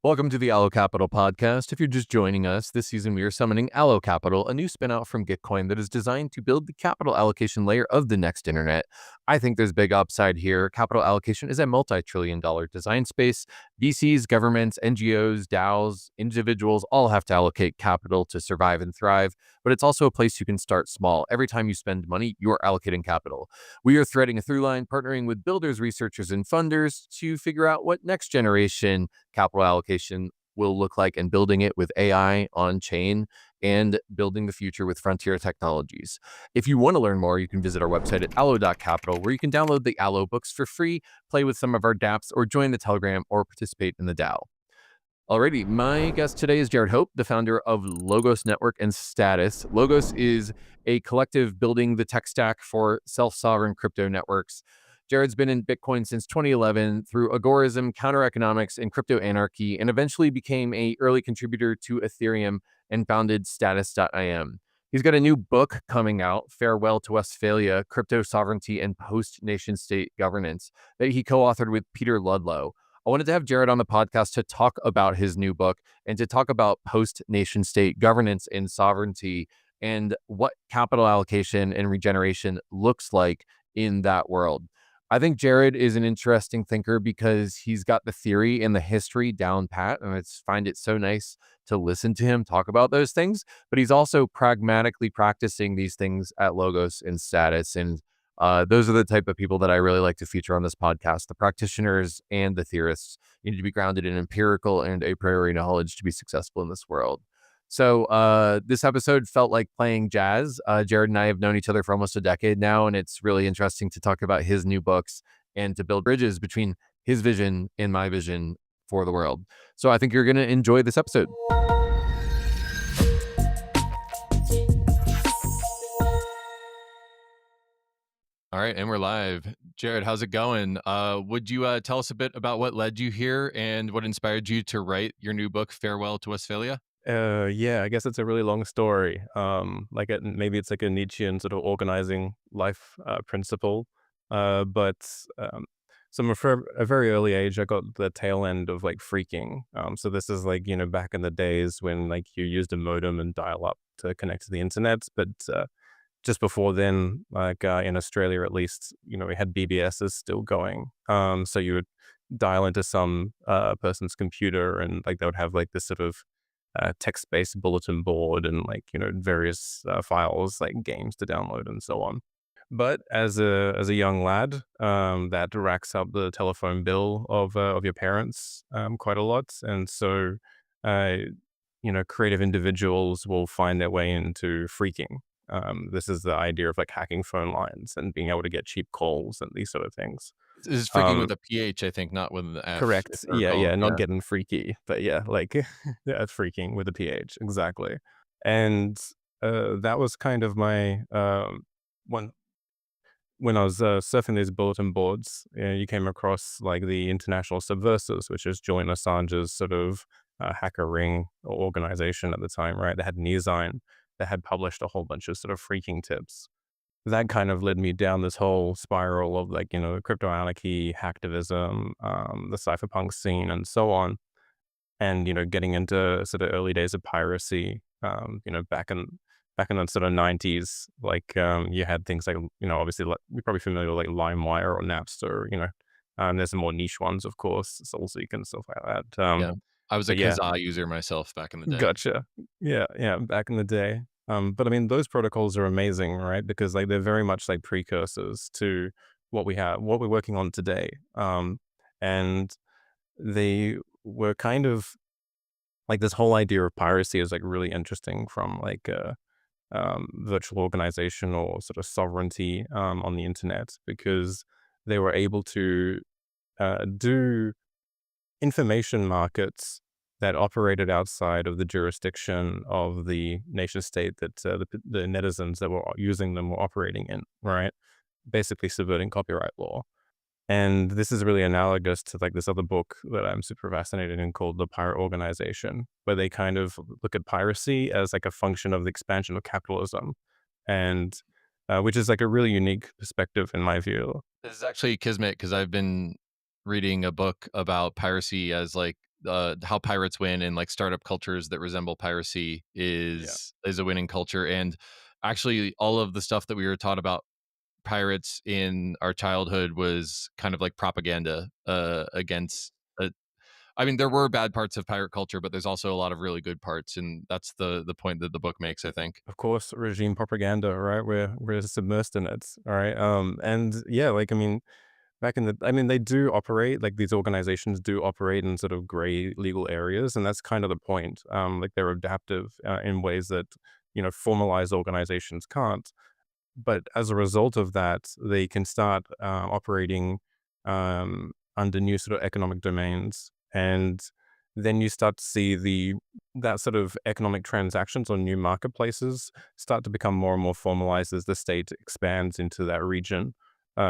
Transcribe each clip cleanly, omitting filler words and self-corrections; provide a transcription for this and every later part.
Welcome to the Allo.Capital podcast. If you're just joining us, this season we are summoning Allo.Capital, a new spinout from Gitcoin that is designed to build the capital allocation layer of the next internet. I think there's big upside here. Capital allocation is a multi-trillion-dollar design space. VCs, governments, NGOs, DAOs, individuals all have to allocate capital to survive and thrive, but it's also a place you can start small. Every time you spend money, you're allocating capital. We are threading a through line, partnering with builders, researchers, and funders to figure out what next generation capital allocation will look like and building it with AI on chain and building the future with frontier technologies. If you want to learn more, you can visit our website at Allo.Capital, where you can download the Allo books for free, play with some of our dApps, or join the Telegram or participate in the DAO. Alrighty, my guest today is Jarrad Hope, the founder of Logos Network and Status. Logos is a collective building the tech stack for self-sovereign crypto networks. Jarrad's been in Bitcoin since 2011 through agorism, counter economics, and crypto anarchy, and eventually became an early contributor to Ethereum and founded Status.im. He's got a new book coming out, Farewell to Westphalia, Crypto Sovereignty and Post-Nation State Governance, that he co-authored with Peter Ludlow. I wanted to have Jarrad on the podcast to talk about his new book and to talk about post-nation state governance and sovereignty and what capital allocation and regeneration looks like in that world. I think Jarrad is an interesting thinker because he's got the theory and the history down pat, and I find it so nice to listen to him talk about those things. But he's also pragmatically practicing these things at Logos and Status, and those are the type of people that I really like to feature on this podcast. The practitioners and the theorists need to be grounded in empirical and a priori knowledge to be successful in this world. So this episode felt like playing jazz. Jarrad and I have known each other for almost a decade now, and it's really interesting to talk about his new books and to build bridges between his vision and my vision for the world. So I think you're going to enjoy this episode. All right, and we're live. Jarrad, how's it going? Would you tell us a bit about what led you here and what inspired you to write your new book, Farewell to Westphalia? Yeah, I guess it's a really long story. Maybe it's like a Nietzschean sort of organizing life principle. But from a very early age, I got the tail end of like phreaking. So this is like, back in the days when like you used a modem and dial up to connect to the internet. But just before then, like in Australia at least, we had BBSs still going. So you would dial into some person's computer and like they would have like this sort of text-based bulletin board and like various files like games to download and so on. But as a young lad, that racks up the telephone bill of your parents quite a lot, and so uh, creative individuals will find their way into phreaking. This is the idea of like hacking phone lines and being able to get cheap calls and these sort of things. This is freaking with a PH, I think, not with an F, if Correct. I Yeah, recall. yeah, not Yeah. getting freaky, but yeah, like yeah, freaking with a PH, exactly. And that was kind of my when I was surfing these bulletin boards, you came across like the International Subversives, which is Julian Assange's sort of hacker ring organization at the time, right? They had Newsign that had published a whole bunch of sort of freaking tips. That kind of led me down this whole spiral of like, crypto anarchy, hacktivism, the cypherpunk scene and so on. And, getting into sort of early days of piracy, back in the sort of 90s, like you had things like, obviously like, you're probably familiar with like LimeWire or Napster, there's some more niche ones, of course, SoulSeek and stuff like that. Yeah. I was a But yeah, Kazaa user myself back in the day. gotcha. Yeah, yeah, back in the day. But I mean, those protocols are amazing, right? Because like they're very much like precursors to what what we're working on today. And they were kind of like this whole idea of piracy is like really interesting from like virtual organization or sort of sovereignty on the internet because they were able to do information markets that operated outside of the jurisdiction of the nation state that the netizens that were using them were operating in, right? Basically subverting copyright law. And this is really analogous to like this other book that I'm super fascinated in called The Pirate Organization, where they kind of look at piracy as like a function of the expansion of capitalism, and which is like a really unique perspective in my view. This is actually kismet because I've been reading a book about piracy as like how pirates win and like startup cultures that resemble piracy Yeah, is a winning culture. And actually, all of the stuff that we were taught about pirates in our childhood was kind of like propaganda against. I mean, there were bad parts of pirate culture, but there's also a lot of really good parts, and that's the point that the book makes, I think. of course, regime propaganda, right? We're submersed in it, all right? And yeah, like I mean, I mean, they do operate, like these organizations do operate in sort of gray legal areas, and that's kind of the point. Like they're adaptive in ways that, formalized organizations can't. But as a result of that, they can start operating under new sort of economic domains, and then you start to see the that sort of economic transactions on new marketplaces start to become more and more formalized as the state expands into that region.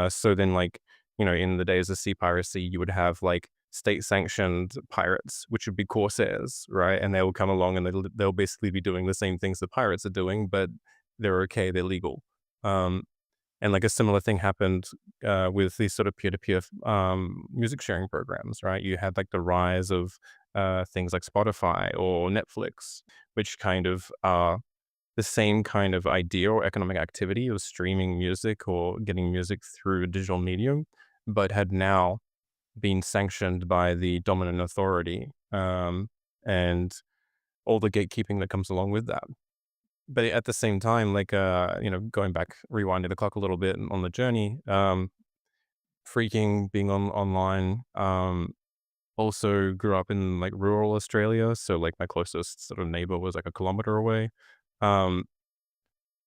So then, like in the days of sea piracy, you would have like state-sanctioned pirates, which would be corsairs, right? And they will come along and they'll basically be doing the same things the pirates are doing, but they're okay, they're legal. um, and like a similar thing happened with these sort of peer-to-peer music sharing programs, right? You had like the rise of things like Spotify or Netflix, which kind of are the same kind of idea or economic activity of streaming music or getting music through a digital medium, but had now been sanctioned by the dominant authority, and all the gatekeeping that comes along with that. But at the same time, like, going back, rewinding the clock a little bit on the journey, freaking being online, also grew up in like rural Australia. So like my closest sort of neighbor was like a kilometer away. Um,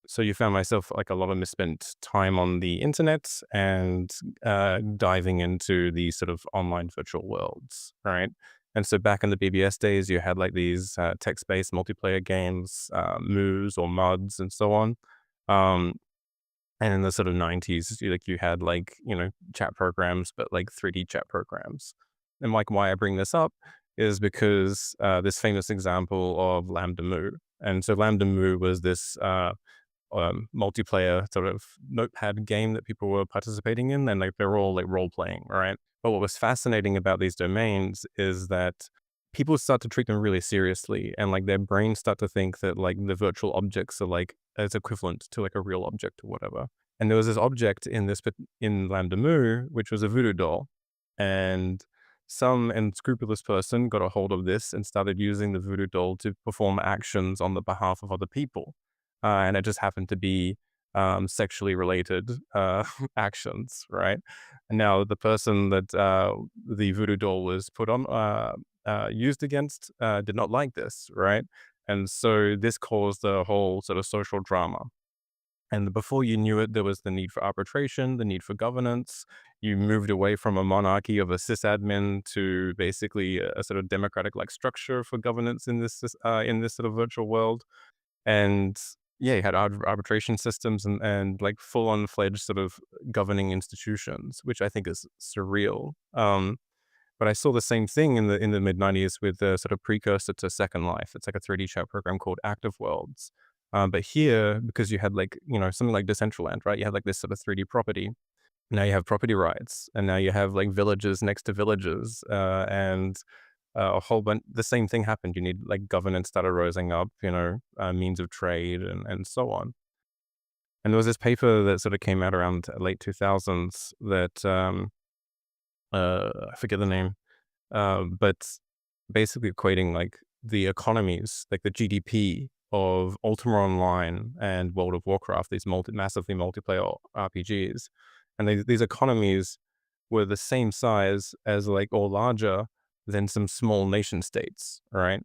so you found myself like a lot of misspent time on the internet and diving into these sort of online virtual worlds, right? And so back in the BBS days, you had like these text-based multiplayer games, moves or muds, and so on. Um, and in the sort of 90s, you had like chat programs, but like 3D chat programs. And like why I bring this up is because this famous example of Lambda Moo. And so Lambda Moo was this multiplayer sort of notepad game that people were participating in, and like they're all like role playing, right? But what was fascinating about these domains is that people start to treat them really seriously, and like their brains start to think that like the virtual objects are like as equivalent to like a real object or whatever. And there was this object in Lambda Moo, which was a voodoo doll, and some unscrupulous person got a hold of this and started using the voodoo doll to perform actions on the behalf of other people, and it just happened to be sexually related actions, right? And now the person that the voodoo doll was put on used against did not like this, right? And so this caused a whole sort of social drama. And before you knew it, there was the need for arbitration, the need for governance. You moved away from a monarchy of a sysadmin to basically a sort of democratic like structure for governance in this sort of virtual world. And yeah, you had arbitration systems and like full on fledged sort of governing institutions, which I think is surreal. But I saw the same thing in the mid 90s with the sort of precursor to Second Life. It's like a 3D chat program called Active Worlds. But here, because you had like something like Decentraland, right? You had like this sort of 3D property. Now you have property rights, and now you have like villages next to villages, and a whole bunch. The same thing happened. You need like governance started rising up, means of trade and so on. And there was this paper that sort of came out around late 2000s that I forget the name, but basically equating like the economies, like the GDP of Ultima Online and World of Warcraft, these massively multiplayer RPGs, and these economies were the same size as like or larger than some small nation states, right?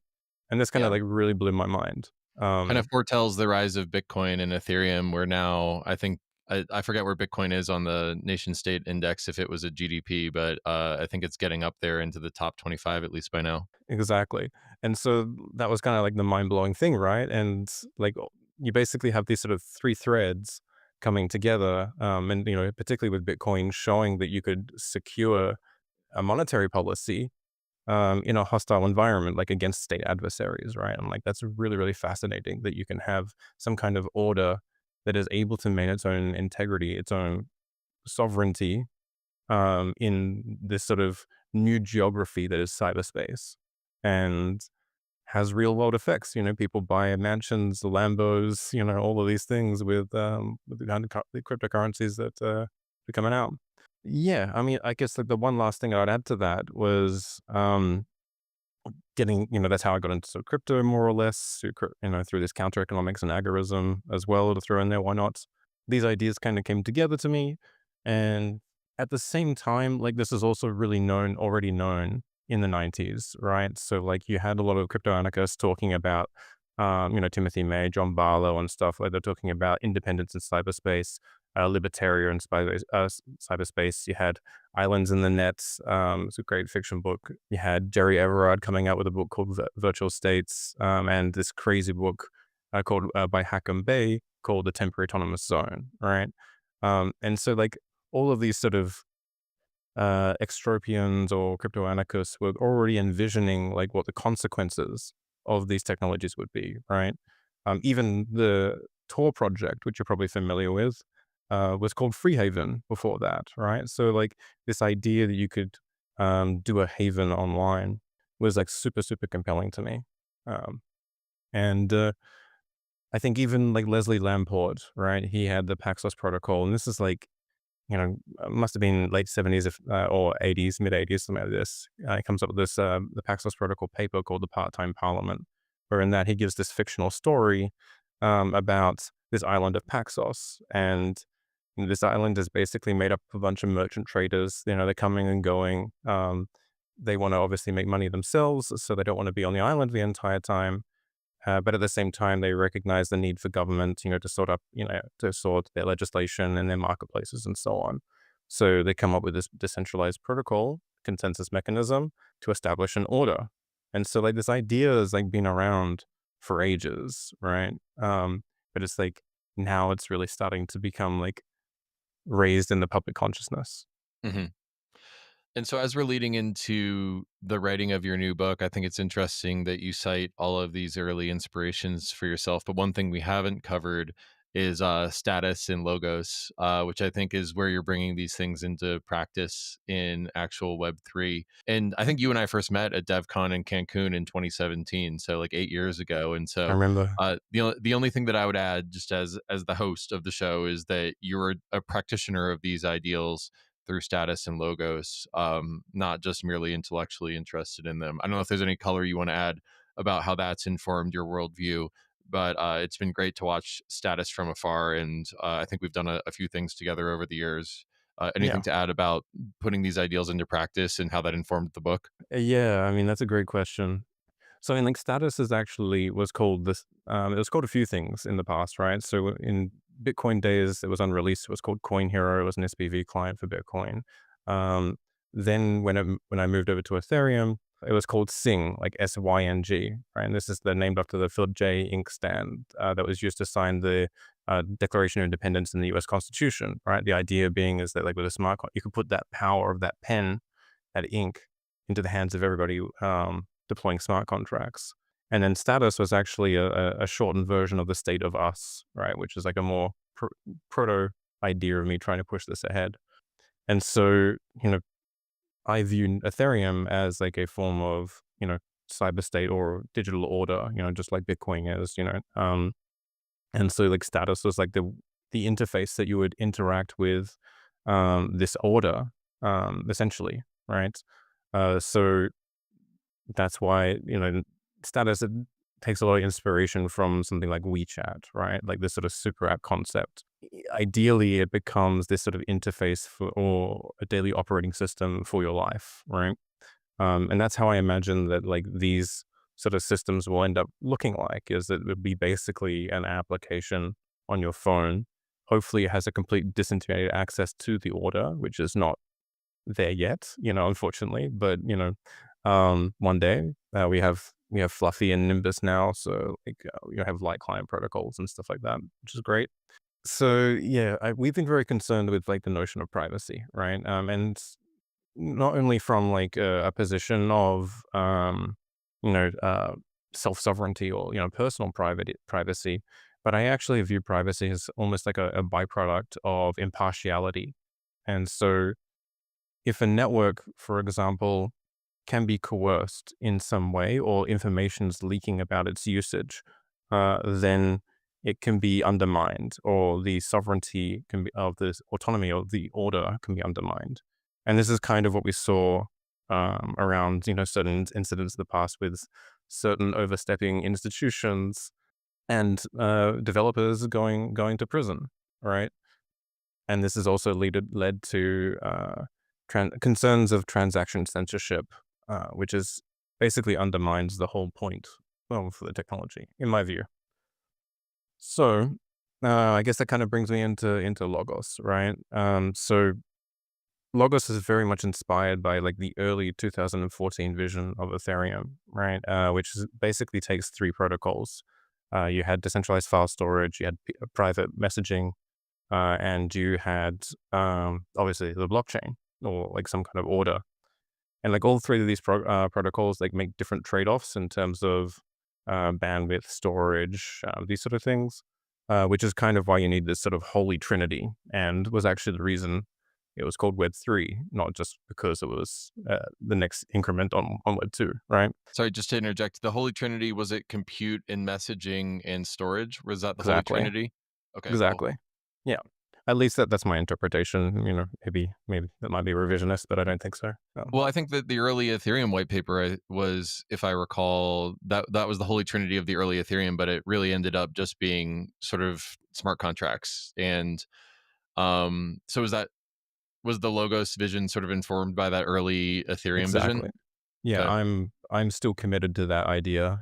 And this kind of Yeah. like really blew my mind. Kind of foretells the rise of Bitcoin and Ethereum, where now I think I forget where Bitcoin is on the nation state index if it was a GDP, but I think it's getting up there into the top 25 at least by now. Exactly. And so that was kind of like the mind blowing thing, right? And like you basically have these sort of three threads coming together, and particularly with Bitcoin, showing that you could secure a monetary policy in a hostile environment, like against state adversaries, right? I'm like, that's really, really fascinating that you can have some kind of order that is able to maintain its own integrity, its own sovereignty, in this sort of new geography that is cyberspace. and has real world effects. People buy mansions, Lambos, all of these things with the kind of the cryptocurrencies that are coming out. Yeah, I mean, I guess like the one last thing I'd add to that was getting, that's how I got into sort of crypto more or less, through this counter economics and agorism as well to throw in there. Why not? These ideas kind of came together to me. And at the same time, like this is also really already known in the 90s, right? So like you had a lot of crypto anarchists talking about, Timothy May, John Barlow and stuff like they're talking about independence in cyberspace, libertarian cyberspace. You had Islands in the Nets. It's a great fiction book. You had Jerry Everard coming out with a book called Virtual States, and this crazy book called by Hackam Bay called The Temporary Autonomous Zone, right? And so like all of these sort of extropians or crypto anarchists were already envisioning like what the consequences of these technologies would be, right? Even the Tor project, which you're probably familiar with, was called Freehaven before that, right? So like this idea that you could do a haven online was like super, super compelling to me. Um, and I think even like Leslie Lamport, right? He had the Paxos protocol, and this is like, must have been late 70s or 80s, mid 80s, something like this. He comes up with this, the Paxos protocol paper called The Part-Time Parliament, where in that he gives this fictional story about this island of Paxos. And this island is basically made up of a bunch of merchant traders. They're coming and going. They want to obviously make money themselves, so they don't want to be on the island the entire time. But at the same time, they recognize the need for government, to sort their legislation and their marketplaces and so on. So they come up with this decentralized protocol, consensus mechanism to establish an order. And so like this idea has like been around for ages, right? But it's like now it's really starting to become like raised in the public consciousness. Mhm. And so, as we're leading into the writing of your new book, I think it's interesting that you cite all of these early inspirations for yourself. But one thing we haven't covered is status and logos, which I think is where you're bringing these things into practice in actual Web3. And I think you and I first met at DevCon in Cancun in 2017, so like 8 years ago. And I so remember. the only thing that I would add, just as the host of the show, is that you're a practitioner of these ideals through status and logos, not just merely intellectually interested in them. I don't know if there's any color you want to add about how that's informed your worldview, but it's been great to watch status from afar. And I think we've done a few things together over the years. Anything Yeah. to add about putting these ideals into practice and how that informed the book? Yeah. I mean, that's a great question. So in like status is actually was called this. It was called a few things in the past, right? So in Bitcoin days, it was unreleased. It was called Coin Hero. It was an SPV client for Bitcoin. Um, then when I moved over to Ethereum, it was called Sing, like SYNG, right? And this is named after the Philip J. inkstand that was used to sign the Declaration of Independence in the U.S. Constitution, right? The idea being is that like with a you could put that power of that pen, that ink, into the hands of everybody deploying smart contracts. And then status was actually a shortened version of the state of us, right? Which is like a more proto idea of me trying to push this ahead. And so, I view Ethereum as like a form of, cyber state or digital order, just like Bitcoin is, and so like status was like the interface that you would interact with this order, essentially, right? So that's why, status it takes a lot of inspiration from something like WeChat, right? Like this sort of super app concept. Ideally, it becomes this sort of interface for or a daily operating system for your life, right? And that's how I imagine that like these sort of systems will end up looking like is that it would be basically an application on your phone. Hopefully it has a complete disintermediated access to the order, which is not there yet, unfortunately. But one day we have Fluffy and Nimbus now, so like have light client protocols and stuff like that, which is great. So yeah, we've been very concerned with like the notion of privacy, right? And not only from like a position of you know uh, self sovereignty or personal privacy, but I actually view privacy as almost like a byproduct of impartiality. And so if a network, for example, can be coerced in some way, or information's leaking about its usage, then it can be undermined, or the sovereignty can be of the autonomy of the order can be undermined. And this is kind of what we saw around, certain incidents in the past with certain overstepping institutions and developers going to prison, right? And this has also led to concerns of transaction censorship, which is basically undermines the whole point, well, for the technology, in my view. So I guess that kind of brings me into Logos, right? So Logos is very much inspired by like the early 2014 vision of Ethereum, right? Which basically takes three protocols. You had decentralized file storage, you had private messaging, and you had obviously the blockchain, or like some kind of order. And like all three of these protocols like make different trade-offs in terms of bandwidth, storage, these sort of things, which is kind of why you need this sort of holy trinity, and was actually the reason it was called Web3, not just because it was the next increment on Web2, right? Sorry, just to interject, the Holy Trinity, was it compute and messaging and storage? Was that the Holy Exactly. Trinity? Okay, cool. Exactly. Yeah. At least that's my interpretation. Maybe that might be revisionist, but I don't think so. Well, I think that the early Ethereum white paper was, if I recall, that was the Holy Trinity of the early Ethereum, but it really ended up just being sort of smart contracts. And so was the Logos vision sort of informed by that early Ethereum vision? Exactly. Yeah, Okay. I'm still committed to that idea,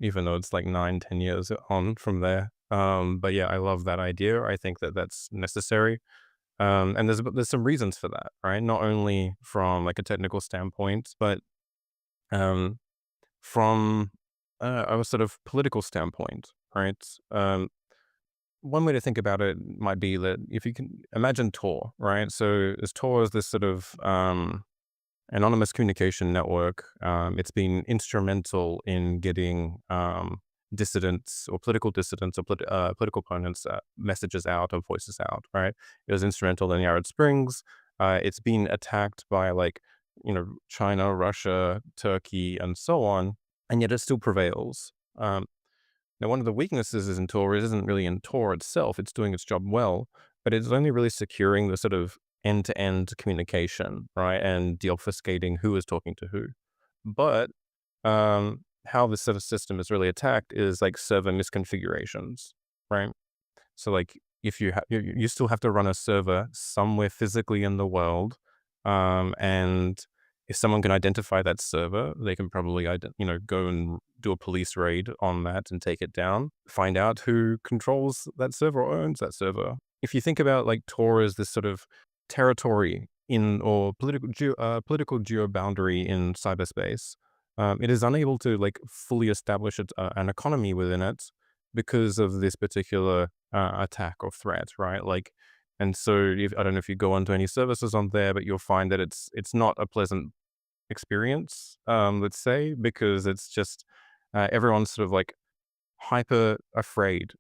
even though it's like 9, 10 years on from there. But yeah, I love that idea. I think that that's necessary. And there's some reasons for that, right? Not only from like a technical standpoint, but um, from a sort of political standpoint, right? One way to think about it might be that if you can imagine Tor, right? So as Tor is this sort of anonymous communication network. It's been instrumental in getting dissidents or political dissidents or political opponents messages out or voices out, right? It was instrumental in the Arab Springs. It's been attacked by China, Russia, Turkey, and so on, and yet it still prevails. Now, one of the weaknesses is in Tor isn't really in Tor itself. It's doing its job well, but it's only really securing the sort of end-to-end communication, right? And deobfuscating who is talking to who. But how this sort of system is really attacked is like server misconfigurations, right? So like if you still have to run a server somewhere physically in the world, and if someone can identify that server, they can probably go and do a police raid on that and take it down, find out who controls that server or owns that server. If you think about like Tor as this sort of territory in or political geo boundary in cyberspace, it is unable to like fully establish an economy within it because of this particular attack or threat, right? Like, and so I don't know if you go onto any services on there, but you'll find that it's not a pleasant experience, let's say, because it's just everyone's sort of like hyper afraid,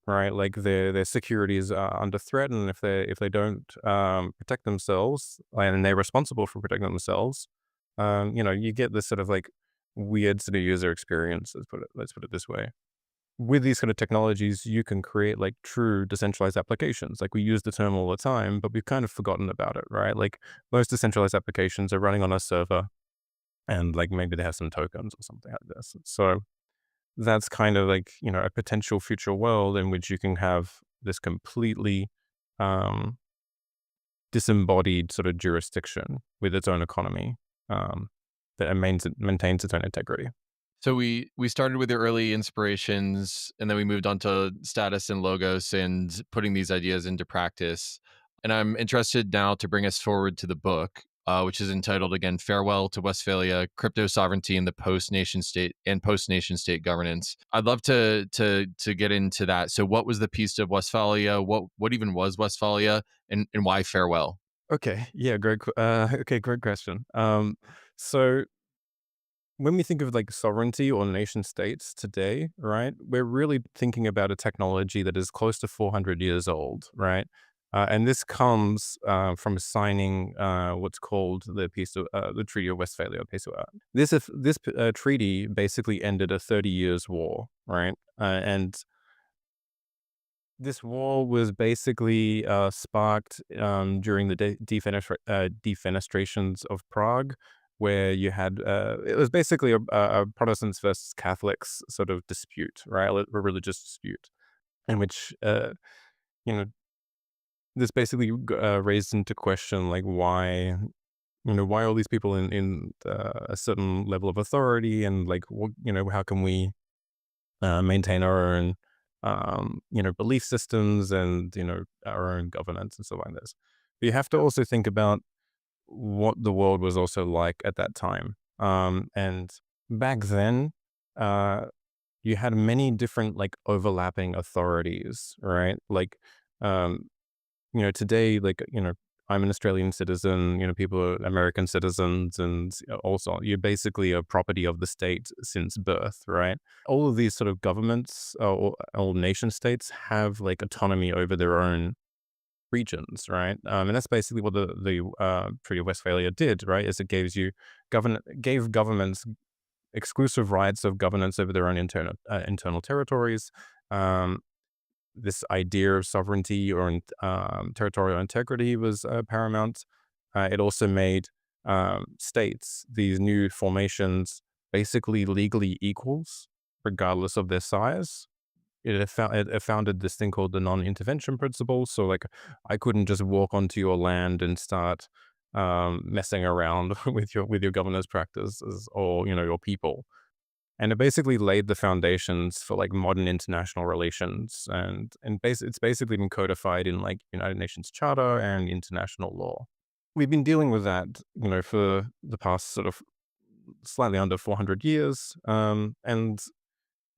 right? Like their security is under threat, and if they don't protect themselves, and they're responsible for protecting themselves, you get this sort of like weird sort of user experience. Let's put it this way. With these kind of technologies, you can create like true decentralized applications. Like we use the term all the time, but we've kind of forgotten about it, right? Like most decentralized applications are running on a server, and like maybe they have some tokens or something like this. So that's kind of like, a potential future world in which you can have this completely um, disembodied sort of jurisdiction with its own economy, that maintains its own integrity. So we started with the early inspirations, and then we moved on to status and logos and putting these ideas into practice. And I'm interested now to bring us forward to the book, which is entitled again "Farewell to Westphalia: Crypto Sovereignty in the Post-Nation State Governance." I'd love to get into that. So, what was the Peace of Westphalia? What even was Westphalia, and why farewell? Okay, yeah, great question. So when we think of like sovereignty or nation states today, right, we're really thinking about a technology that is close to 400 years old, right? And this comes from signing what's called the Treaty of Westphalia. This treaty basically ended a 30 years war, right? And this war was basically sparked during the defenestrations of Prague, where you had it was basically a Protestants versus Catholics sort of dispute, right? A religious dispute, in which you know this basically raised into question like why all these people in a certain level of authority, and like how can we maintain our own belief systems, and our own governance and stuff like this. But you have to also think about what the world was also like at that time. And back then, uh, you had many different like overlapping authorities, right? Like, um, today, like, I'm an Australian citizen, people are American citizens, and also you're basically a property of the state since birth, right? All of these sort of governments or nation states have like autonomy over their own regions, right? And that's basically what the Treaty of Westphalia did, right? Is it gave governments exclusive rights of governance over their own internal territories. Um, this idea of sovereignty or territorial integrity was paramount. It also made states, these new formations, basically legally equals, regardless of their size. It founded this thing called the non-intervention principle. So, like, I couldn't just walk onto your land and start messing around with your governance practices, or your people. And it basically laid the foundations for like modern international relations, it's basically been codified in like United Nations Charter and international law. We've been dealing with that, for the past sort of slightly under 400 years. And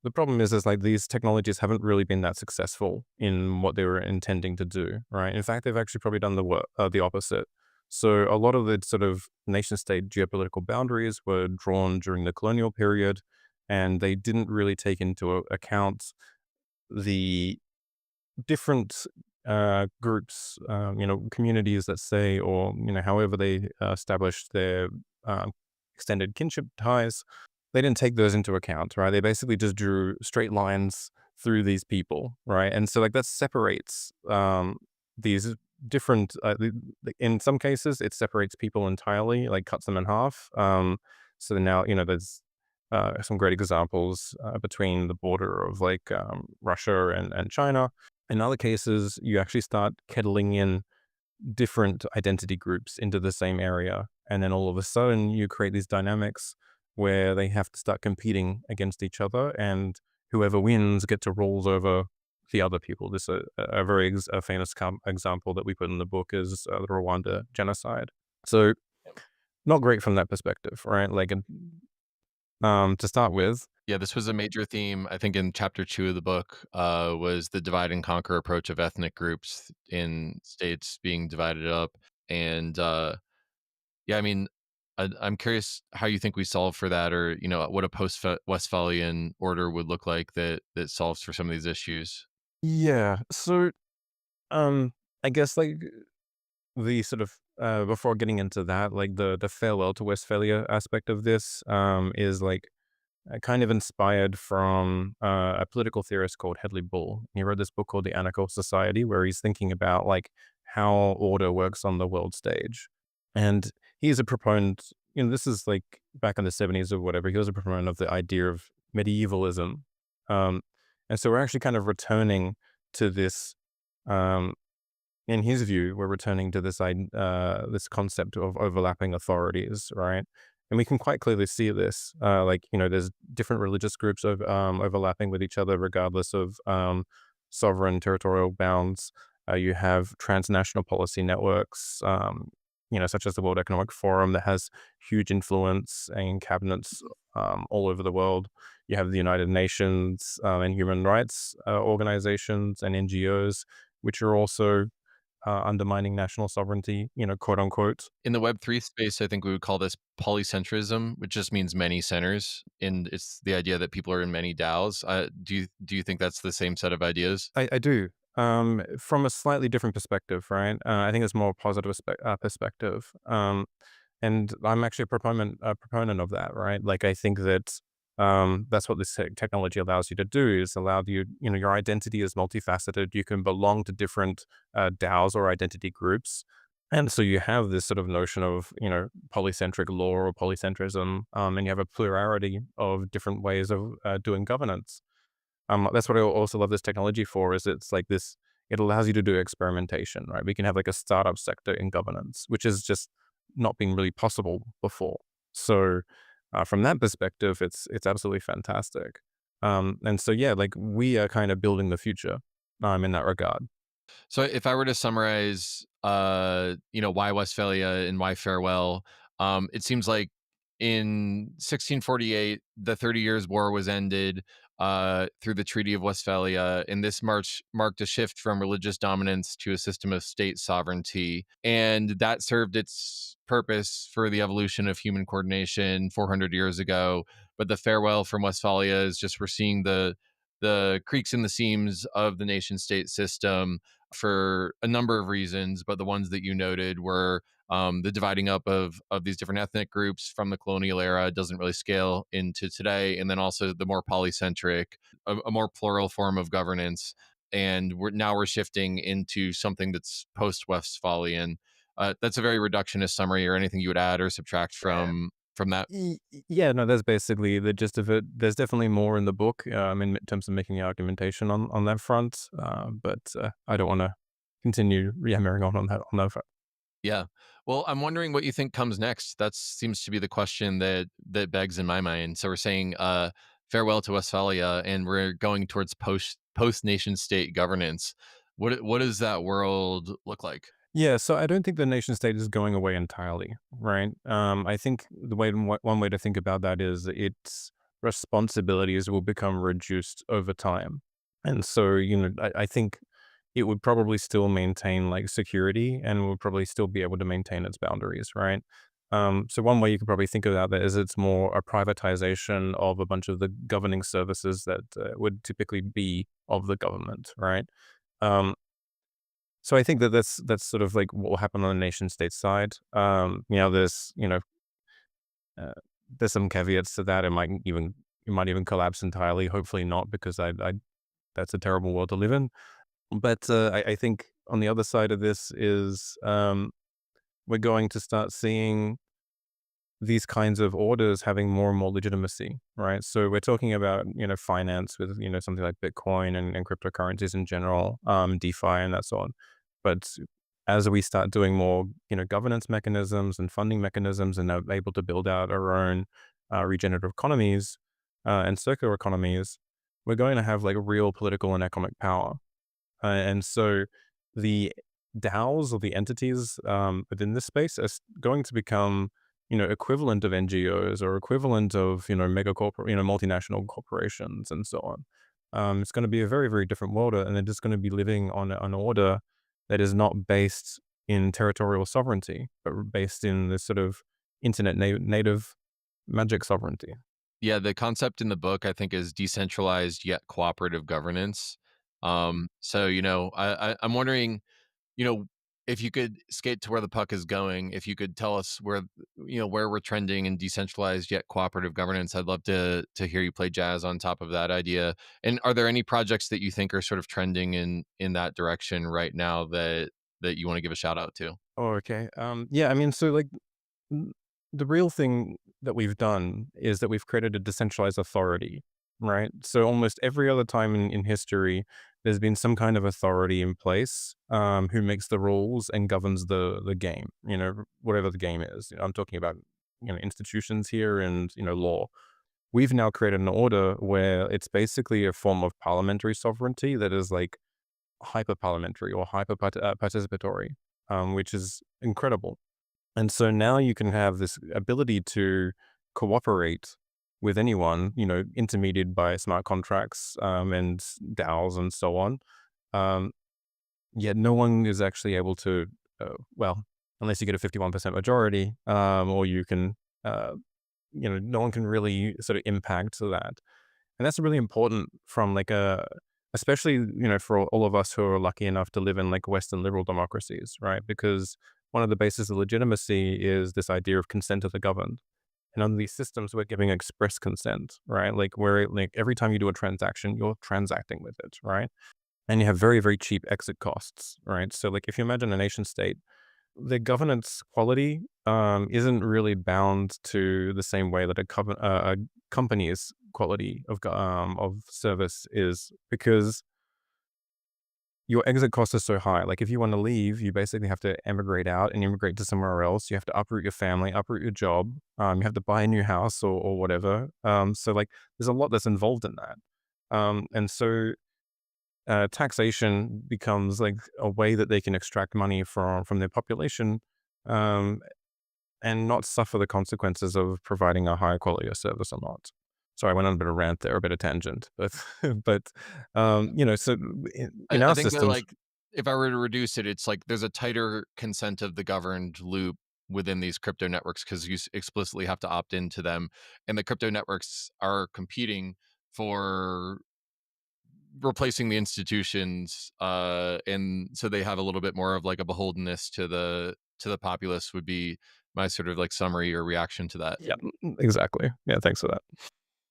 the problem is like these technologies haven't really been that successful in what they were intending to do, right? In fact, they've actually probably done the opposite. So a lot of the sort of nation state geopolitical boundaries were drawn during the colonial period, and they didn't really take into account the different groups, communities, let's say, or however they established their extended kinship ties. They didn't take those into account, right? They basically just drew straight lines through these people, right? And so like that separates these different. In some cases, it separates people entirely, like cuts them in half. So now there's some great examples between the border of like Russia and China. In other cases, you actually start kettling in different identity groups into the same area. And then all of a sudden, you create these dynamics where they have to start competing against each other, and whoever wins get to rule over the other people. This a very famous example that we put in the book is the Rwanda genocide. So not great from that perspective, right? Like, to start with. Yeah, this was a major theme, I think, in chapter 2 of the book, was the divide and conquer approach of ethnic groups in states being divided up. And, yeah, I mean, I'm curious how you think we solve for that, or, what a post-Westphalian order would look like that solves for some of these issues. Yeah. So, I guess like the sort of before getting into that, like the farewell to Westphalia aspect of this, is like kind of inspired from a political theorist called Hedley Bull. He wrote this book called The Anarcho Society, where he's thinking about like how order works on the world stage. And he's a proponent, this is like back in the 70s or whatever, he was a proponent of the idea of medievalism. Um, and so we're actually kind of returning to this, um, in his view, we're returning to this concept of overlapping authorities, right? And we can quite clearly see this, like there's different religious groups of overlapping with each other, regardless of sovereign territorial bounds. You have transnational policy networks, such as the World Economic Forum, that has huge influence in cabinets all over the world. You have the United Nations and human rights organizations and NGOs, which are also undermining national sovereignty, quote unquote. In the Web3 space, I think we would call this polycentrism, which just means many centers, and it's the idea that people are in many DAOs. Do you think that's the same set of ideas? I do. From a slightly different perspective, right? I think it's more positive perspective. And I'm actually a proponent of that, right? Like I think that that's what this technology allows you to do is allow you, your identity is multifaceted. You can belong to different DAOs or identity groups. And so you have this sort of notion of, polycentric law or polycentrism, and you have a plurality of different ways of doing governance. That's what I also love this technology for is it's like this, it allows you to do experimentation, right? We can have like a startup sector in governance, which is just not been really possible before. So from that perspective, it's absolutely fantastic. And so, yeah, like we are kind of building the future in that regard. So if I were to summarize, why Westphalia and why Farewell, it seems like in 1648, the 30 Years' War was ended through the Treaty of Westphalia, and this march marked a shift from religious dominance to a system of state sovereignty, and that served its purpose for the evolution of human coordination 400 years ago. But the farewell from Westphalia is just we're seeing the creaks in the seams of the nation state system for a number of reasons, but the ones that you noted were the dividing up of these different ethnic groups from the colonial era doesn't really scale into today, and then also the more polycentric, a more plural form of governance, and we're shifting into something that's post-Westphalian. That's a very reductionist summary, or anything you would add or subtract from that. Yeah, no, that's basically the gist of it. There's definitely more in the book in terms of making argumentation on that front, but I don't want to continue yammering on that front. Yeah. Well, I'm wondering what you think comes next. That seems to be the question that begs in my mind. So we're saying farewell to Westphalia, and we're going towards post nation state governance. What does that world look like? Yeah, so I don't think the nation state is going away entirely, right? I think one way to think about that is its responsibilities will become reduced over time, and so I think it would probably still maintain like security and would probably still be able to maintain its boundaries, right? So one way you could probably think about that is it's more a privatization of a bunch of the governing services that would typically be of the government, right? Um, so I think that that's sort of like what will happen on the nation state side. Uh, there's some caveats to that. It might even collapse entirely. Hopefully not, because I that's a terrible world to live in. But I think on the other side of this is we're going to start seeing these kinds of orders having more and more legitimacy, right? So we're talking about, finance with, something like Bitcoin and cryptocurrencies in general, DeFi and that sort. But as we start doing more, governance mechanisms and funding mechanisms and are able to build out our own regenerative economies and circular economies, we're going to have like real political and economic power. And so the DAOs or the entities within this space are going to become, equivalent of NGOs or equivalent of, multinational corporations and so on. It's going to be a very, very different world, and they're just going to be living on an order that is not based in territorial sovereignty, but based in this sort of internet native magic sovereignty. Yeah, the concept in the book I think is decentralized yet cooperative governance. So I'm wondering, you know, if you could skate to where the puck is going, if you could tell us where we're trending in decentralized yet cooperative governance, I'd love to hear you play jazz on top of that idea. And are there any projects that you think are sort of trending in that direction right now that you want to give a shout out to? Oh, okay. Yeah, I mean, so like N the real thing that we've done is that we've created a decentralized authority, right? So almost every other time in history, there's been some kind of authority in place, who makes the rules and governs the game, whatever the game is. I'm talking about, institutions here and, law. We've now created an order where it's basically a form of parliamentary sovereignty that is like hyper parliamentary or hyper participatory, which is incredible. And so now you can have this ability to cooperate with anyone, intermediated by smart contracts and DAOs and so on. Um, Yet no one is actually able to, well, unless you get a 51% majority, or you can, no one can really sort of impact that. And that's really important from like especially, for all of us who are lucky enough to live in like Western liberal democracies, right? Because one of the bases of legitimacy is this idea of consent of the governed. And under these systems, we're giving express consent, right? Like where like every time you do a transaction, you're transacting with it, right? And you have very, very cheap exit costs, right? So like if you imagine a nation state, the governance quality isn't really bound to the same way that a company's quality of service is, because your exit costs are so high. Like if you want to leave, you basically have to emigrate out and immigrate to somewhere else. You have to uproot your family, uproot your job. You have to buy a new house or whatever. So like there's a lot that's involved in that. And so taxation becomes like a way that they can extract money from their population, um, and not suffer the consequences of providing a higher quality of service or not. Sorry, I went on a bit of rant there, a bit of tangent, but but so in I our think that, systems, like, if I were to reduce it, it's like there's a tighter consent of the governed loop within these crypto networks because you explicitly have to opt into them, and the crypto networks are competing for replacing the institutions, and so they have a little bit more of like a beholdenness to the populace would be my sort of like summary or reaction to that. yeah, exactly. Yeah, thanks for that.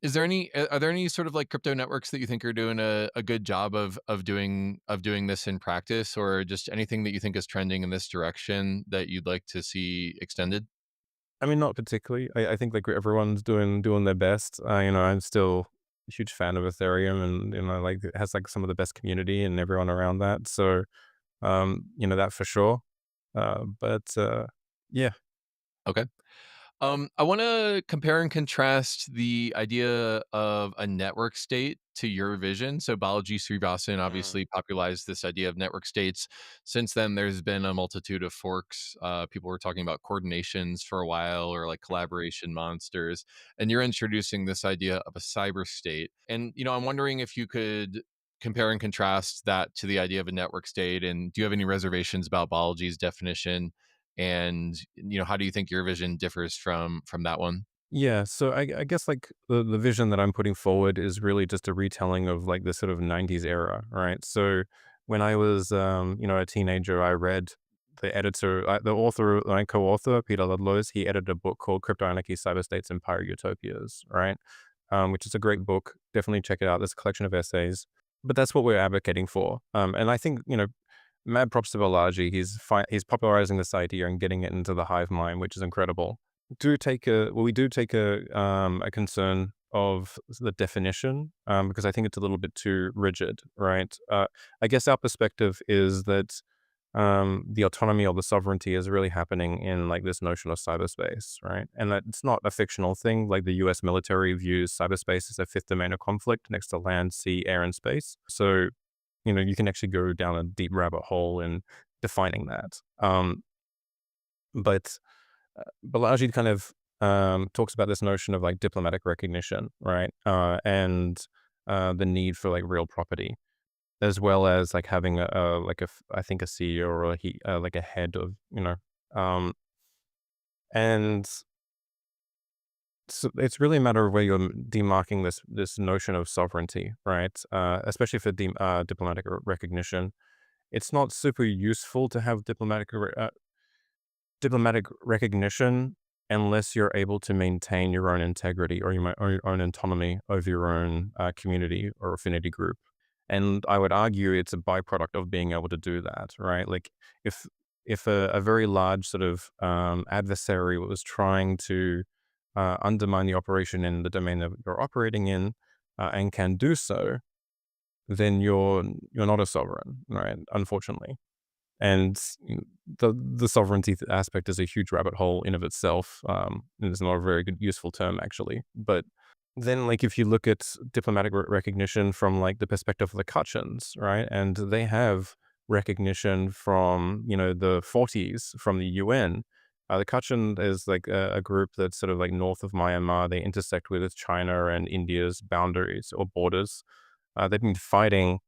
Is there any are there any sort of like crypto networks that you think are doing a good job of doing this in practice, or just anything that you think is trending in this direction that you'd like to see extended? I mean, not particularly. I think like everyone's doing their best. I'm still a huge fan of Ethereum, and like it has like some of the best community and everyone around that. So that for sure. But yeah. Okay. I want to compare and contrast the idea of a network state to your vision. So, Balaji Srivasan Mm. obviously popularized this idea of network states. Since then, there's been a multitude of forks. People were talking about coordinations for a while, or like collaboration monsters. And you're introducing this idea of a cyber state. And, I'm wondering if you could compare and contrast that to the idea of a network state. And do you have any reservations about Balaji's definition? And how do you think your vision differs from that one? Yeah, so I guess like the vision that I'm putting forward is really just a retelling of like the sort of 90s era, right? So when I was a teenager, I read the author, my co-author, Peter Ludlows. He edited a book called Crypto Anarchy, Cyber States, and Pirate Utopias, right? Which is a great book. Definitely check it out. There's a collection of essays. But that's what we're advocating for. And I think, mad props to Balaji. He's popularizing this idea and getting it into the hive mind, which is incredible. We do take a concern of the definition, because I think it's a little bit too rigid, right? I guess our perspective is that the autonomy or the sovereignty is really happening in like this notion of cyberspace, right? And that it's not a fictional thing. Like the U.S. military views cyberspace as a fifth domain of conflict next to land, sea, air, and space. So you can actually go down a deep rabbit hole in defining that. But Balaji kind of talks about this notion of like diplomatic recognition, right? And the need for like real property, as well as like having I think a CEO or like a head of, um, and so it's really a matter of where you're demarking this notion of sovereignty, right? Especially for diplomatic recognition. It's not super useful to have diplomatic recognition unless you're able to maintain your own integrity or your own autonomy over your own community or affinity group. And I would argue it's a byproduct of being able to do that, right? Like if if a very large sort of adversary was trying to undermine the operation in the domain that you're operating in, and can do so, then you're not a sovereign, right? Unfortunately. And the sovereignty aspect is a huge rabbit hole in of itself. And it's not a very good useful term actually. But then, like, if you look at diplomatic recognition from like the perspective of the Kachins, right, and they have recognition from the 40s from the UN. The Kachin is like a group that's sort of like north of Myanmar. They intersect with China and India's boundaries or borders. They've been fighting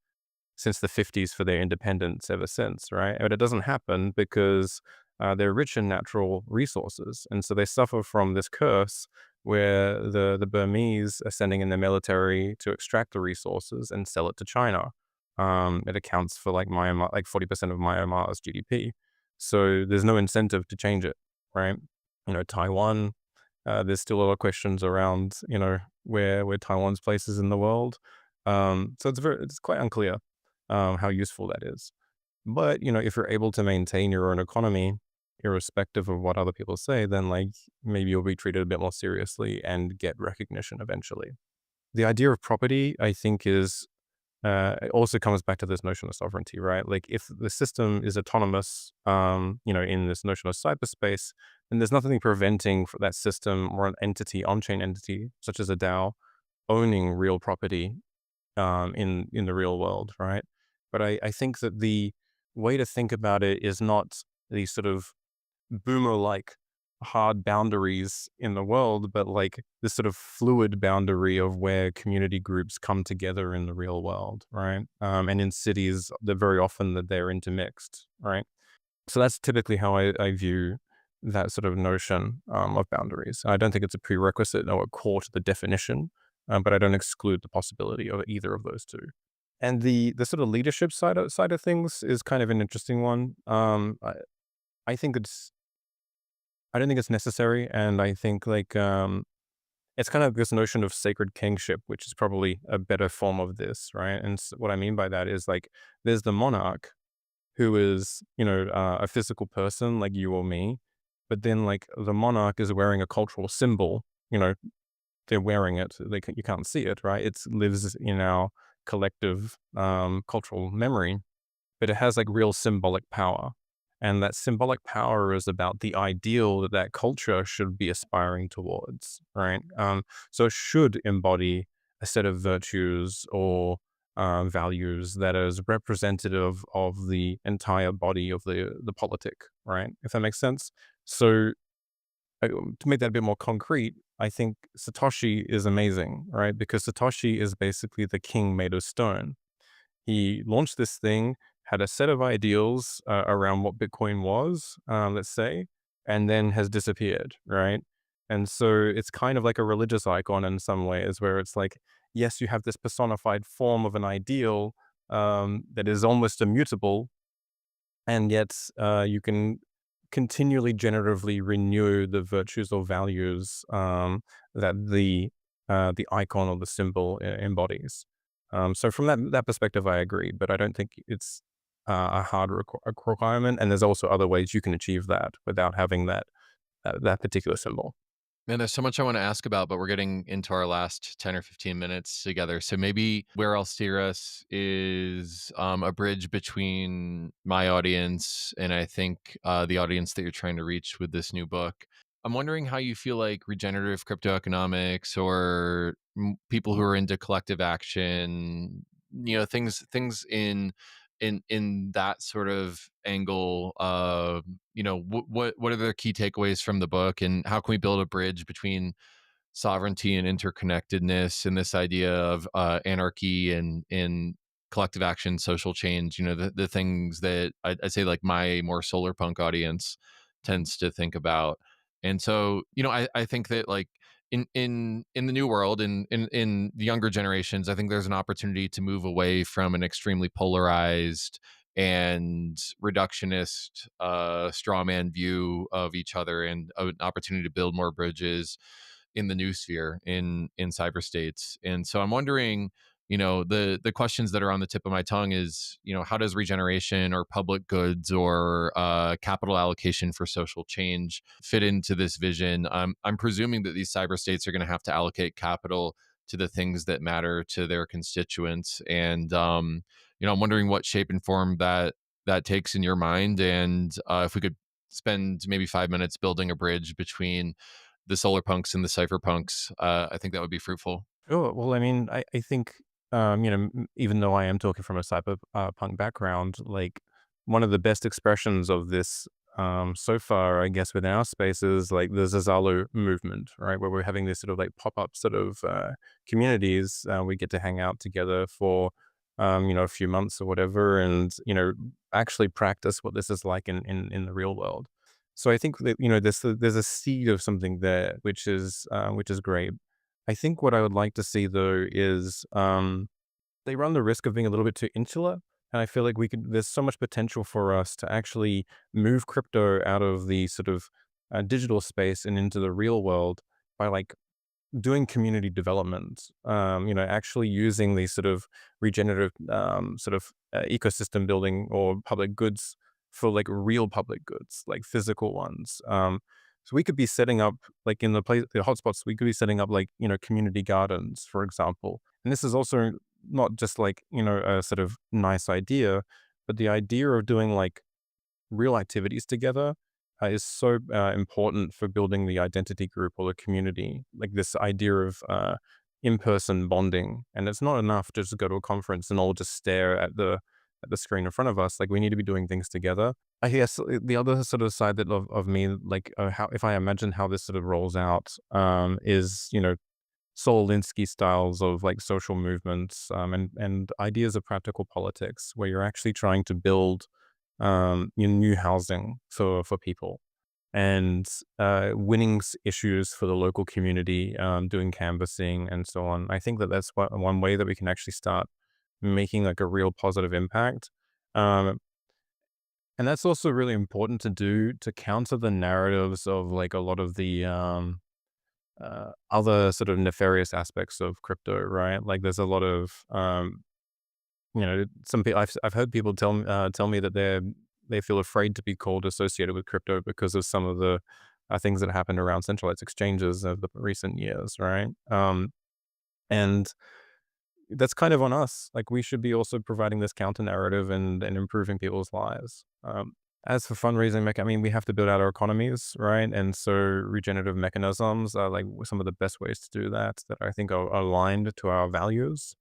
since the 50s for their independence ever since, right? But it doesn't happen because they're rich in natural resources. And so they suffer from this curse where the Burmese are sending in their military to extract the resources and sell it to China. It accounts for like Myanmar, like 40% of Myanmar's GDP. So there's no incentive to change it, right? Taiwan, there's still a lot of questions around, where Taiwan's place is in the world. So it's quite unclear how useful that is. But, if you're able to maintain your own economy, irrespective of what other people say, then like maybe you'll be treated a bit more seriously and get recognition eventually. The idea of property, I think, is it also comes back to this notion of sovereignty, right? Like if the system is autonomous, in this notion of cyberspace, then there's nothing preventing for that system or an entity, on-chain entity, such as a DAO, owning real property in the real world, right? But I think that the way to think about it is not these sort of boomer-like hard boundaries in the world, but like this sort of fluid boundary of where community groups come together in the real world, right? And in cities, they're very often that they're intermixed, right? So that's typically how I view that sort of notion of boundaries. I don't think it's a prerequisite or a core to the definition, but I don't exclude the possibility of either of those two. And the sort of leadership side of things is kind of an interesting one. I think I don't think it's necessary, and I think like it's kind of this notion of sacred kingship, which is probably a better form of this, right? And what I mean by that is like there's the monarch who is a physical person like you or me, but then like the monarch is wearing a cultural symbol. They're wearing it; you can't see it, right? It lives in our collective cultural memory, but it has like real symbolic power. And that symbolic power is about the ideal that that culture should be aspiring towards, right? So it should embody a set of virtues or values that is representative of the entire body of the politic, right? If that makes sense. So to make that a bit more concrete, I think Satoshi is amazing, right? Because Satoshi is basically the king made of stone. He launched this thing, had a set of ideals around what Bitcoin was, let's say, and then has disappeared, right? And so it's kind of like a religious icon in some ways, where it's like, yes, you have this personified form of an ideal that is almost immutable, and yet you can continually generatively renew the virtues or values that the icon or the symbol embodies. So from that perspective, I agree, but I don't think it's a hard requirement. And there's also other ways you can achieve that without having that particular symbol. Man, there's so much I want to ask about, but we're getting into our last 10 or 15 minutes together. So maybe where I'll steer us is a bridge between my audience and I think the audience that you're trying to reach with this new book. I'm wondering how you feel like regenerative crypto economics or people who are into collective action, things in that sort of angle. What are the key takeaways from the book, and how can we build a bridge between sovereignty and interconnectedness and this idea of anarchy and collective action, social change, the things that I'd say like my more solar punk audience tends to think about. And so, I think that like in the new world, in the younger generations, I think there's an opportunity to move away from an extremely polarized and reductionist straw man view of each other, and an opportunity to build more bridges in the new sphere in cyber states. And so I'm wondering, the questions that are on the tip of my tongue is, how does regeneration or public goods or capital allocation for social change fit into this vision? I'm presuming that these cyber states are going to have to allocate capital to the things that matter to their constituents. And I'm wondering what shape and form that takes in your mind, and if we could spend maybe 5 minutes building a bridge between the solar punks and the cypherpunks, I think that would be fruitful. Oh, well, I mean, I think, even though I am talking from a cyber punk background, like one of the best expressions of this so far, I guess, within our spaces, like the Zazalo movement, right, where we're having this sort of like pop up sort of communities. We get to hang out together for, a few months or whatever, and actually practice what this is like in the real world. So I think that there's a seed of something there, which is great. I think what I would like to see though is they run the risk of being a little bit too insular. And I feel like there's so much potential for us to actually move crypto out of the sort of digital space and into the real world by like doing community development, actually using these sort of regenerative ecosystem building or public goods for like real public goods, like physical ones. So we could be setting up like in the hotspots, we could be setting up like, community gardens, for example. And this is also not just like, a sort of nice idea, but the idea of doing like real activities together is so important for building the identity group or the community. Like this idea of in-person bonding, and it's not enough to just go to a conference and all just stare at the screen in front of us. Like we need to be doing things together. I guess the other sort of side that of me, like how if I imagine how this sort of rolls out, is Saul Alinsky styles of like social movements, and ideas of practical politics, where you're actually trying to build new housing for people and winning issues for the local community, doing canvassing and so on. I think that that's one way that we can actually start making like a real positive impact. Um, and that's also really important to do to counter the narratives of like a lot of the other sort of nefarious aspects of crypto, right? Like there's a lot of some people I've heard people tell me that they feel afraid to be called associated with crypto because of some of the things that happened around centralized exchanges of the recent years, right? And that's kind of on us. Like we should be also providing this counter narrative and improving people's lives. As for fundraising, I mean, we have to build out our economies, right? And so regenerative mechanisms are like some of the best ways to do that that I think are aligned to our values.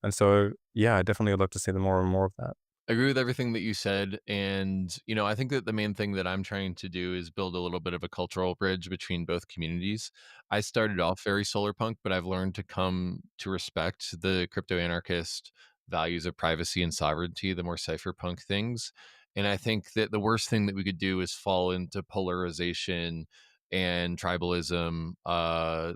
And so, yeah, I definitely would love to see the more and more of that. I agree with everything that you said. And, I think that the main thing that I'm trying to do is build a little bit of a cultural bridge between both communities. I started off very solar punk, but I've learned to come to respect the crypto anarchist values of privacy and sovereignty, the more cypherpunk things. And I think that the worst thing that we could do is fall into polarization and tribalism,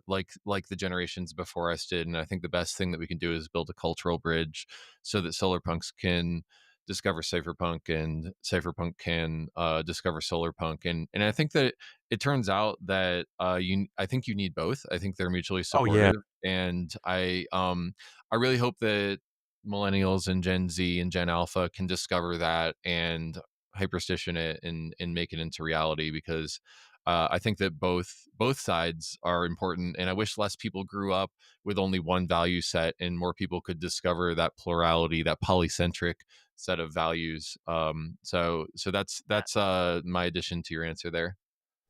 like the generations before us did. And I think the best thing that we can do is build a cultural bridge so that solar punks can discover cypherpunk and cypherpunk can discover solarpunk. And I think that it turns out that I think you need both. I think they're mutually Oh, yeah. supportive, and I really hope that millennials and Gen Z and Gen Alpha can discover that and hyperstition it and make it into reality, because I think that both sides are important, and I wish less people grew up with only one value set and more people could discover that plurality, that polycentric set of values. So that's my addition to your answer there.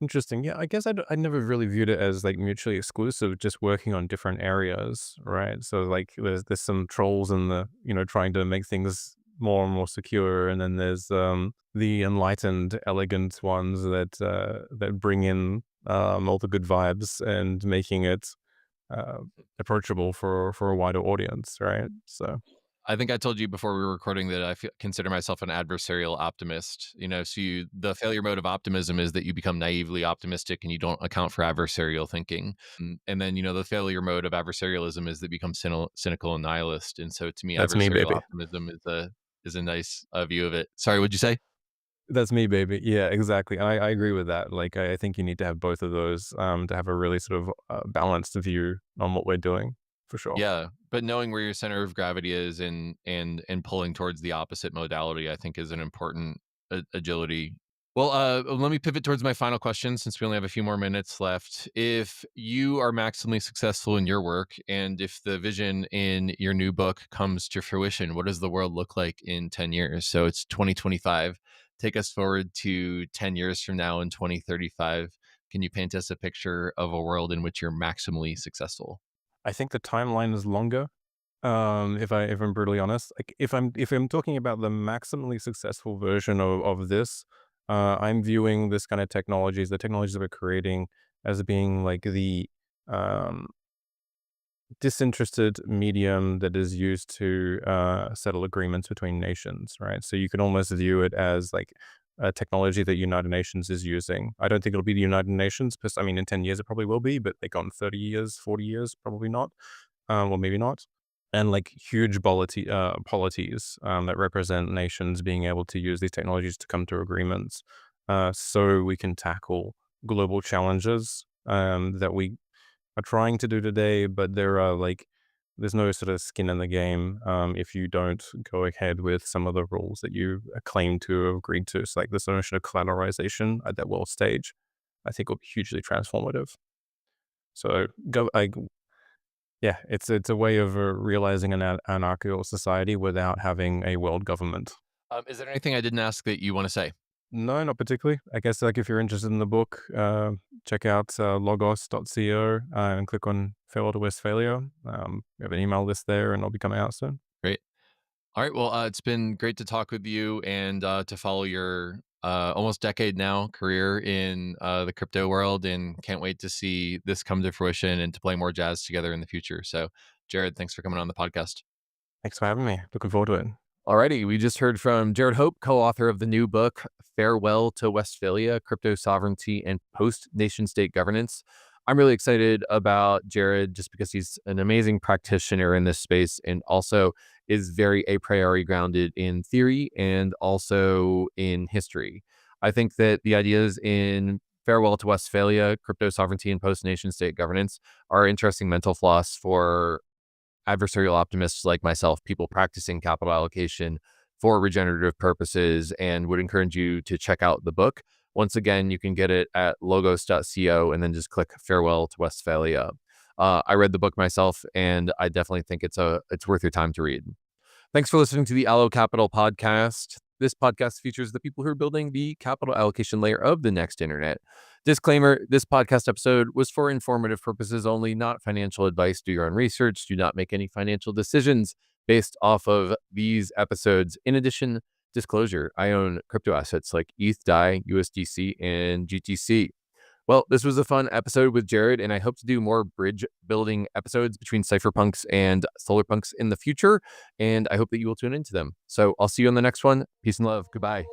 Interesting. Yeah, I guess I never really viewed it as like mutually exclusive, just working on different areas, right? So like there's some trolls in the, trying to make things more and more secure. And then there's the enlightened, elegant ones that bring in all the good vibes and making it uh, approachable for a wider audience, right? So I think I told you before we were recording that consider myself an adversarial optimist. The failure mode of optimism is that you become naively optimistic and you don't account for adversarial thinking. And then, the failure mode of adversarialism is that you become cynical and nihilist. And so, to me, that's me, adversarial baby. optimism is a nice view of it. Sorry, what'd you say? That's me, baby. Yeah, exactly. I agree with that. Like, I think you need to have both of those to have a really sort of balanced view on what we're doing, for sure. Yeah, but knowing where your center of gravity is and pulling towards the opposite modality, I think, is an important agility. Well, let me pivot towards my final question since we only have a few more minutes left. If you are maximally successful in your work, and if the vision in your new book comes to fruition, what does the world look like in 10 years? So it's 2025. Take us forward to 10 years from now in 2035. Can you paint us a picture of a world in which you're maximally successful? I think the timeline is longer. If I'm brutally honest, like if I'm talking about the maximally successful version of this, I'm viewing this kind of technologies, the technologies that we're creating, as being like the um, disinterested medium that is used to settle agreements between nations, right? So you can almost view it as like a technology that United Nations is using. I don't think it'll be the United Nations, because I mean, in 10 years it probably will be, but like on 30 years, 40 years, probably not, or maybe not. and like huge polities that represent nations being able to use these technologies to come to agreements, so we can tackle global challenges that we are trying to do today. But there's no sort of skin in the game if you don't go ahead with some of the rules that you claim to have agreed to. So like this notion of collateralization at that world stage, I think will be hugely transformative. So yeah, it's a way of realizing an anarchical society without having a world government. Is there anything I didn't ask that you want to say? No, not particularly. I guess like if you're interested in the book, check out logos.co and click on Farewell to Westphalia. We have an email list there, and it'll be coming out soon. Great. All right. Well, it's been great to talk with you and to follow your almost decade now career in the crypto world, and can't wait to see this come to fruition and to play more jazz together in the future. So, Jarrad, thanks for coming on the podcast. Thanks for having me. Looking forward to it. Alrighty, we just heard from Jarrad Hope, co-author of the new book, Farewell to Westphalia, Crypto Sovereignty and Post-Nation-State Governance. I'm really excited about Jarrad just because he's an amazing practitioner in this space and also is very a priori grounded in theory and also in history. I think that the ideas in Farewell to Westphalia, Crypto Sovereignty and Post-Nation-State Governance are interesting mental floss for adversarial optimists like myself, people practicing capital allocation for regenerative purposes, and would encourage you to check out the book. Once again, you can get it at logos.co and then just click Farewell to Westphalia. I read the book myself, and I definitely think it's worth your time to read. Thanks for listening to the Allo.Capital podcast. This podcast features the people who are building the capital allocation layer of the next internet. Disclaimer, this podcast episode was for informative purposes only, not financial advice. Do your own research. Do not make any financial decisions based off of these episodes. In addition, disclosure, I own crypto assets like ETH, DAI, USDC, and GTC. Well, this was a fun episode with Jarrad, and I hope to do more bridge building episodes between cypherpunks and solarpunks in the future, and I hope that you will tune into them. So I'll see you on the next one. Peace and love. Goodbye.